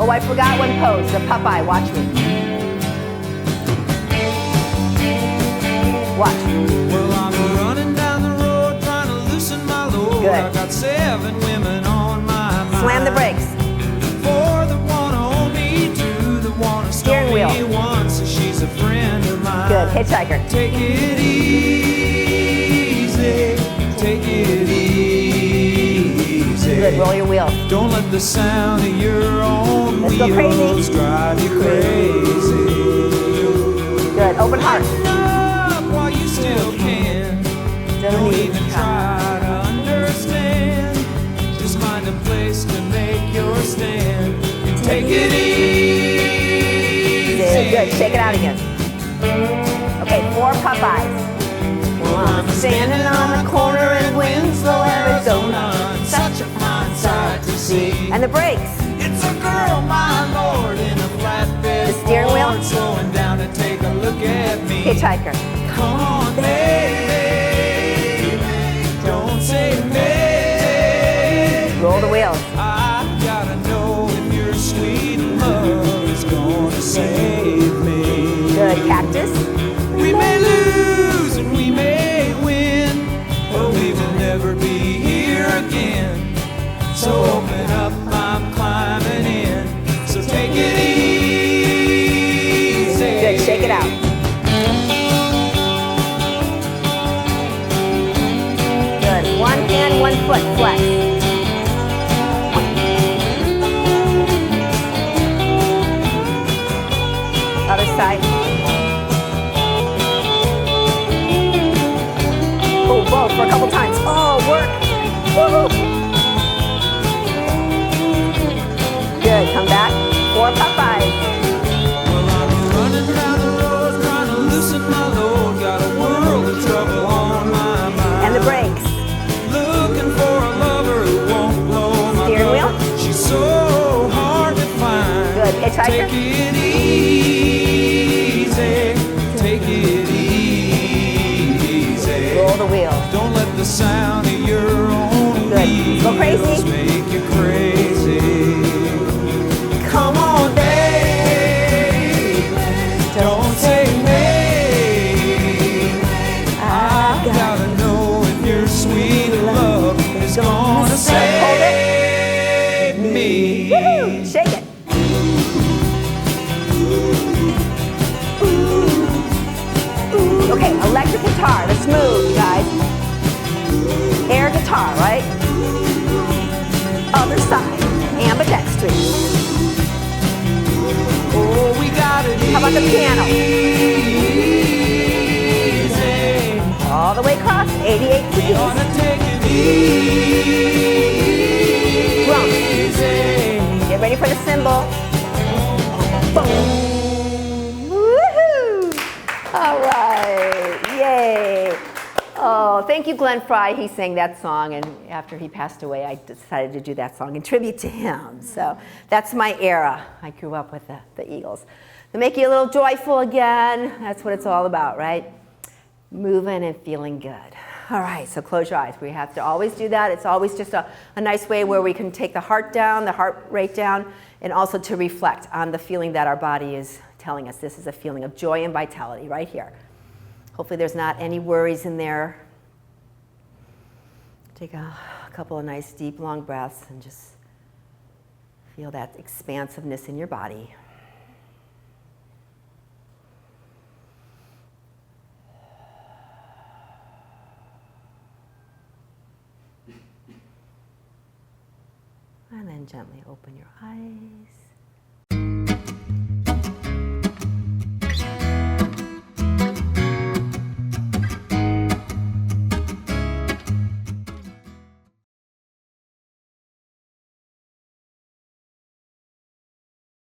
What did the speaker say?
Oh, I forgot one pose, the Popeye. Watch me. Watch. Well, I'm running down the road trying to loosen my load. Good. I got 7 women on my mind. Slam the brakes. 4 that wanna own me, 2 that wanna Steering stone me, wheel. 1 says she's a friend of mine. Good. Hitchhiker. Take it easy, take it easy. Good. Roll your wheels. Don't let the sound of your own Let's go wheels crazy. drive you crazy. Good. Open heart. Up while you still can. Don't even try to understand. Just find a place to make your stand. And take it easy. Good. Shake it out again. Okay, 4 Popeyes. Well, I'm standing on a corner in Winslow, Arizona. Such a fine sight to see. And the brakes. It's a girl, my lord, in a flatbed The steering wheel. Ford, slowing down to take a look at me. Hitchhiker. Come on, baby, don't say maybe. Roll the wheels. I gotta know if your sweet love is gonna save me. Good. Cactus. We may lose and we may win, but we will never be here again. So open up, I'm climbing in. So take it easy. Good. Shake it out. Good. 1 hand, 1 foot. Flex. Other side. Oh, both for a couple times. Oh, work. Woo-hoo. Good. Come back. 4 Popeyes. Well, I'm running down the road trying to loosen my load. Got a world of trouble on my mind. And the brakes. Looking for a lover who won't blow my Steering wheel. cover. She's so hard to find. Good. Hitchhiker. Take it easy. Take it easy. Roll the wheels. Don't let the sound of your own Good. Go crazy. wheels make you crazy. Come on, baby. Don't say maybe. I gotta know if your sweet love is gonna save me. Woo-hoo. Shake it. Okay, electric guitar. Let's move, you guys. Air guitar, right? Other side. Ambidextrous. Oh, we got it. How about the piano? Easy. All the way across. 88 We keys. ought to take it easy. Get ready for the cymbal. Boom. Woohoo! All right. Yay. Oh, thank you, Glenn Fry. He sang that song, and after he passed away, I decided to do that song in tribute to him. So that's my era. I grew up with the Eagles. To make you a little joyful again, that's what it's all about, right? Moving and feeling good. All right, so close your eyes. We have to always do that. It's always just a nice way where we can take the heart down, the heart rate down, and also to reflect on the feeling that our body is telling us. This is a feeling of joy and vitality right here. Hopefully there's not any worries in there. Take a couple of nice, deep, long breaths and just feel that expansiveness in your body. And then gently open your eyes.